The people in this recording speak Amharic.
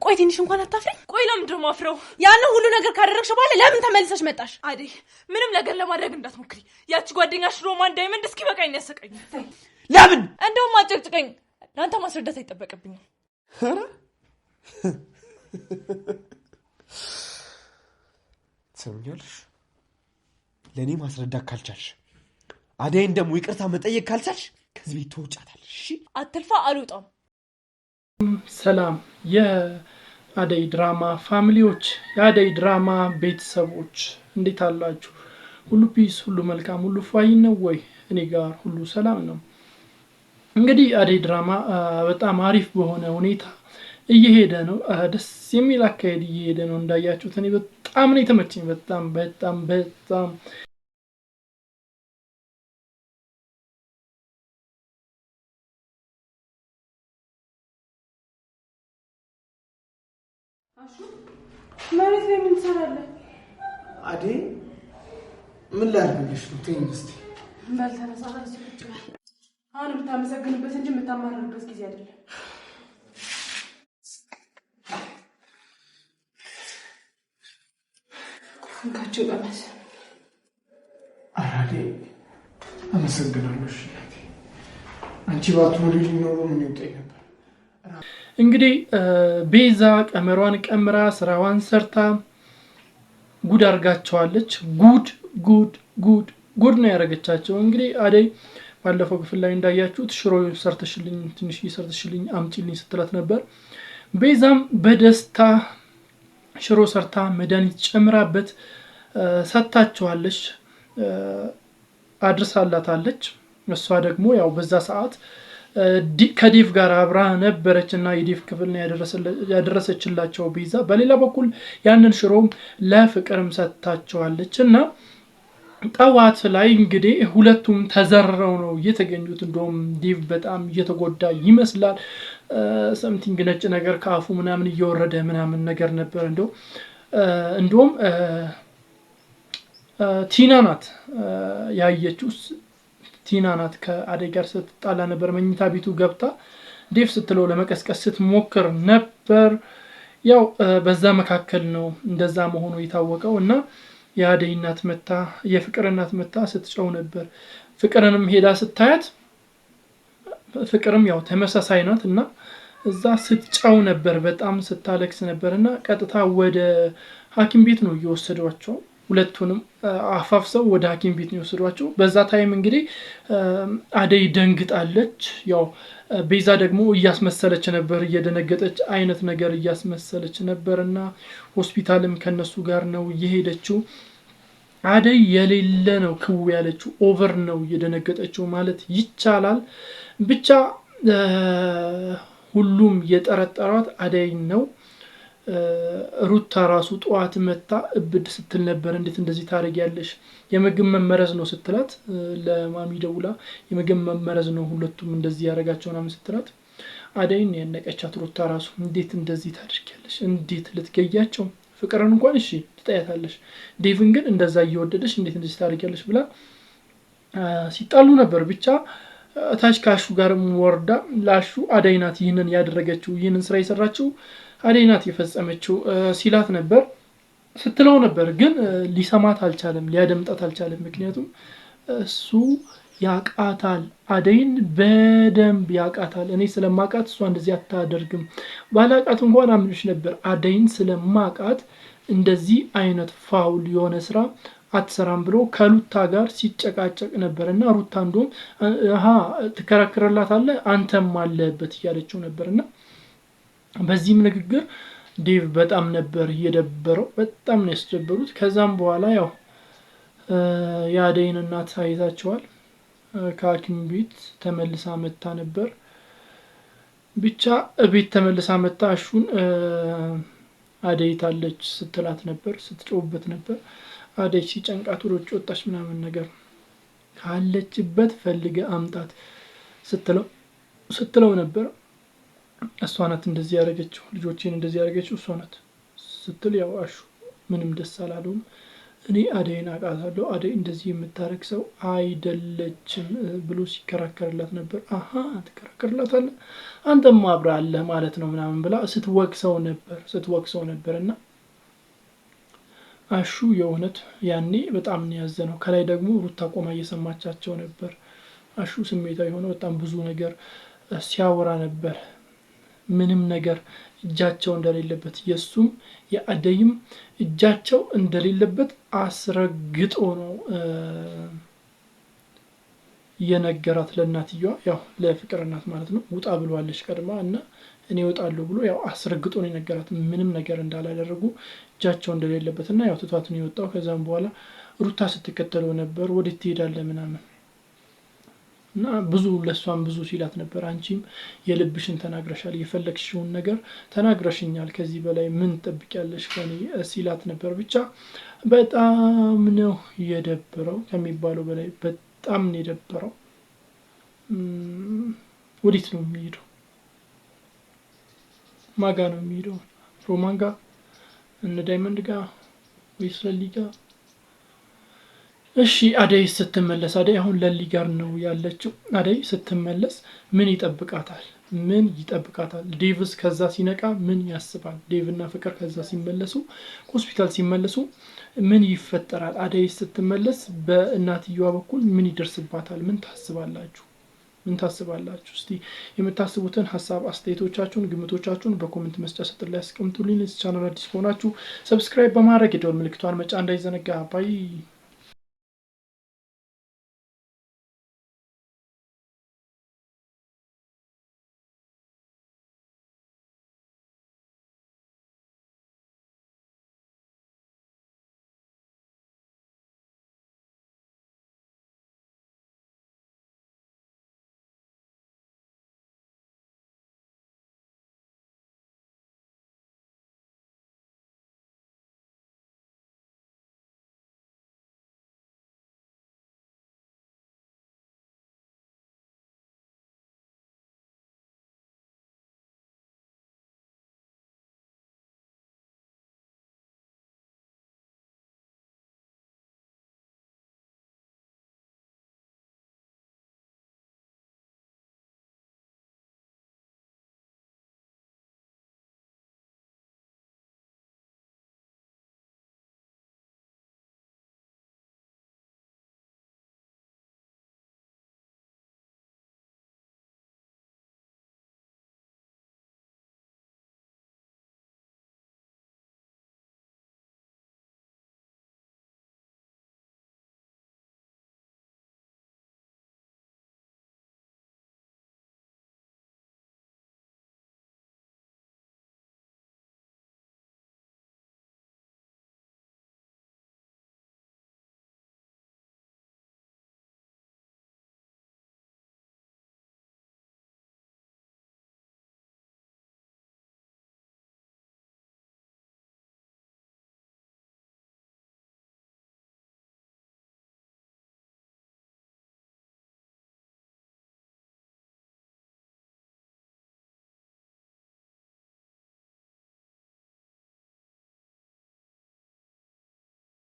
ቆይ ትንሽ እንኳን አታፍሪ? ቆይ ለምን ደሞ አፍረው? ያን ሁሉ ነገር ካደረግሽ በኋላ ለምን ተመልሰሽ መጣሽ? አደይ ምንም ነገር ለማድረግ እንዳትሞክሪ። ያቺ ጓደኛሽ ሮማን ዳይመንድ እስኪ በቃኝ ያሰቀኝ። ለምን? እንደውም አጨቅጭቀኝ። ለአንተ ማስረዳት አይጠበቅብኝም። ትሰምኛለሽ? ለኔ ማስረዳት ካልቻልሽ አደይን ደግሞ ይቅርታ መጠየቅ ካልቻልሽ ከዚህ ቤት ትወጫታለሽ። እሺ? አትልፋ፣ አልወጣም። ሰላም የአደይ ድራማ ፋሚሊዎች፣ የአደይ ድራማ ቤተሰቦች እንዴት አላችሁ? ሁሉ ፒስ፣ ሁሉ መልካም፣ ሁሉ ፋይ ነው ወይ? እኔ ጋር ሁሉ ሰላም ነው። እንግዲህ አደይ ድራማ በጣም አሪፍ በሆነ ሁኔታ እየሄደ ነው። ደስ የሚል አካሄድ እየሄደ ነው እንዳያችሁት። እኔ በጣም ነው የተመቸኝ። በጣም ማለት ነው። ምን ትሰራለህ? አደይ ምን ላድርግልሽ ነው? ተይኝ እስቲ። ባልተነሳራ ሲቁጭ አሁን የምታመሰግንበት እንጂ የምታማርርበት ጊዜ አይደለም። እንካችሁ ቀመስ። አደይ አመሰግናለሁ። አንቺ ባትኖሪልኝ ኖሮ ምን ይውጠኝ ነበር። እንግዲህ ቤዛ ቀመሯን ቀምራ ስራዋን ሰርታ ጉድ አርጋቸዋለች። ጉድ ነው ያረጋቻቸው። እንግዲህ አደይ ባለፈው ክፍል ላይ እንዳያችሁት ሽሮ ሰርተሽልኝ ትንሽ ሰርተሽልኝ አምጪልኝ ስትላት ነበር። ቤዛም በደስታ ሽሮ ሰርታ መድኃኒት ጨምራበት ሰጣቸዋለች፣ አድርሳላታለች። እሷ ደግሞ ያው በዛ ሰዓት ከዲቭ ጋር አብራ ነበረችና የዲቭ ክፍል ነው ያደረሰችላቸው ቤዛ። በሌላ በኩል ያንን ሽሮም ለፍቅርም ሰጣቸዋለች እና ጠዋት ላይ እንግዲህ ሁለቱም ተዘረው ነው የተገኙት። እንደውም ዲቭ በጣም እየተጎዳ ይመስላል። ሰምቲንግ ነጭ ነገር ከአፉ ምናምን እየወረደ ምናምን ነገር ነበር። እንደውም ቲና ናት ያየችው። ቲና ናት ከአደይ ጋር ስትጣላ ነበር። መኝታ ቤቱ ገብታ ዴቭ ስትለው ለመቀስቀስ ስትሞክር ነበር። ያው በዛ መካከል ነው እንደዛ መሆኑ የታወቀው እና የአደይ እናት መታ የፍቅር እናት መታ ስትጨው ነበር። ፍቅርንም ሄዳ ስታያት ፍቅርም ያው ተመሳሳይ ናት እና እዛ ስትጨው ነበር፣ በጣም ስታለቅስ ነበርና ቀጥታ ወደ ሐኪም ቤት ነው እየወሰዷቸው። ሁለቱንም አፋፍሰው ወደ ሐኪም ቤት ነው የወሰዷቸው። በዛ ታይም እንግዲህ አደይ ደንግጣለች። ያው ቤዛ ደግሞ እያስመሰለች ነበር፣ እየደነገጠች አይነት ነገር እያስመሰለች ነበርና ሆስፒታልም ከነሱ ጋር ነው እየሄደችው። አደይ የሌለ ነው ክው ያለችው፣ ኦቨር ነው እየደነገጠችው ማለት ይቻላል። ብቻ ሁሉም የጠረጠሯት አደይ ነው። ሩታ ራሱ ጠዋት መታ እብድ ስትል ነበር። እንዴት እንደዚህ ታረጊያለሽ? የምግብ መመረዝ ነው ስትላት፣ ለማሚ ደውላ የምግብ መመረዝ ነው ሁለቱም እንደዚህ ያረጋቸው ምናምን ስትላት፣ አደይን ያነቀቻት ሩታ ራሱ። እንዴት እንደዚህ ታደርጊያለሽ? እንዴት ልትገያቸው? ፍቅርን እንኳን እሺ ትጠያታለሽ፣ ዴቭን ግን እንደዛ እየወደደሽ እንዴት እንደዚህ ታደርጊያለሽ ብላ ሲጣሉ ነበር። ብቻ ታች ካሹ ጋርም ወርዳ ላሹ አደይ ናት ይህንን ያደረገችው፣ ይህንን ስራ የሰራችው አደይ ናት የፈጸመችው ሲላት ነበር፣ ስትለው ነበር። ግን ሊሰማት አልቻለም፣ ሊያደምጣት አልቻለም። ምክንያቱም እሱ ያቃታል፣ አደይን በደንብ ያቃታል። እኔ ስለማቃት እሷ እንደዚህ አታደርግም፣ ባላቃት እንኳን አምንሽ ነበር። አደይን ስለማቃት እንደዚህ አይነት ፋውል የሆነ ስራ አትሰራም ብሎ ከሩታ ጋር ሲጨቃጨቅ ነበርና ሩታ እንደውም ትከራከረላታለህ አንተም አለበት እያለችው ነበርና በዚህም ንግግር ዴቭ በጣም ነበር እየደበረው፣ በጣም ነው ያስጀበሩት። ከዛም በኋላ ያው የአደይን እናት አይዛቸዋል። ከሐኪም ቤት ተመልሳ መጣ ነበር። ብቻ ቤት ተመልሳ መጣ። እሹን አደይ ታለች ስትላት ነበር፣ ስትጮህበት ነበር። አደይ ሲጨንቃት ወደ ውጭ ወጣች ምናምን ነገር፣ ካለችበት ፈልገ አምጣት ስትለው ነበር። እሷ ናት እንደዚህ ያደረገችው፣ ልጆቼን እንደዚህ ያደረገችው እሷ ናት ስትል ያው አሹ ምንም ደስ አላለውም። እኔ አደይን አውቃታለሁ፣ አደይ እንደዚህ የምታረግ ሰው አይደለችም ብሎ ሲከራከርላት ነበር። አሀ ትከራከርላታለህ አንተም አብረህ አለህ ማለት ነው ምናምን ብላ ስትወቅሰው ነበር። እና አሹ የእውነት ያኔ በጣም ነው ያዘነው። ከላይ ደግሞ ሩታ ቆማ እየሰማቻቸው ነበር። አሹ ስሜታዊ ሆነ፣ በጣም ብዙ ነገር ሲያወራ ነበር። ምንም ነገር እጃቸው እንደሌለበት የሱም የአደይም እጃቸው እንደሌለበት አስረግጦ ነው የነገራት ለእናትየዋ። ያው ለፍቅር እናት ማለት ነው። ውጣ ብሏለች ቀድማ እና እኔ እወጣለሁ ብሎ ያው አስረግጦ ነው የነገራት። ምንም ነገር እንዳላደረጉ እጃቸው እንደሌለበት እና ያው ትቷት ነው የወጣው። ከዛም በኋላ ሩታ ስትከተለው ነበር። ወዴት ትሄዳለህ ምናምን እና ብዙ ለሷም ብዙ ሲላት ነበር። አንቺም የልብሽን ተናግረሻል፣ የፈለግሽውን ነገር ተናግረሽኛል፣ ከዚህ በላይ ምን ትጠብቂያለሽ ከኔ ሲላት ነበር። ብቻ በጣም ነው የደበረው ከሚባለው በላይ በጣም ነው የደበረው። ወዴት ነው የሚሄደው? ማጋ ነው የሚሄደው? ሮማን ጋር እነ ዳይመንድ ጋር ወይስ ለሊ ጋር? እሺ አደይ ስትመለስ፣ አደይ አሁን ለሊ ጋር ነው ያለችው። አደይ ስትመለስ ምን ይጠብቃታል? ዴቭስ ከዛ ሲነቃ ምን ያስባል? ዴቭና ፍቅር ከዛ ሲመለሱ ሆስፒታል ሲመለሱ ምን ይፈጠራል? አደይ ስትመለስ በእናትየዋ በኩል ምን ይደርስባታል? ምን ታስባላችሁ? እስቲ የምታስቡትን ሀሳብ አስተያየቶቻችሁን፣ ግምቶቻችሁን በኮሜንት መስጫ ሰጥር ላይ አስቀምጡልኝ። ለዚህ ቻናል አዲስ ከሆናችሁ ሰብስክራይብ በማድረግ የደወል ምልክቷን መጫን እንዳይዘነጋ። ባይ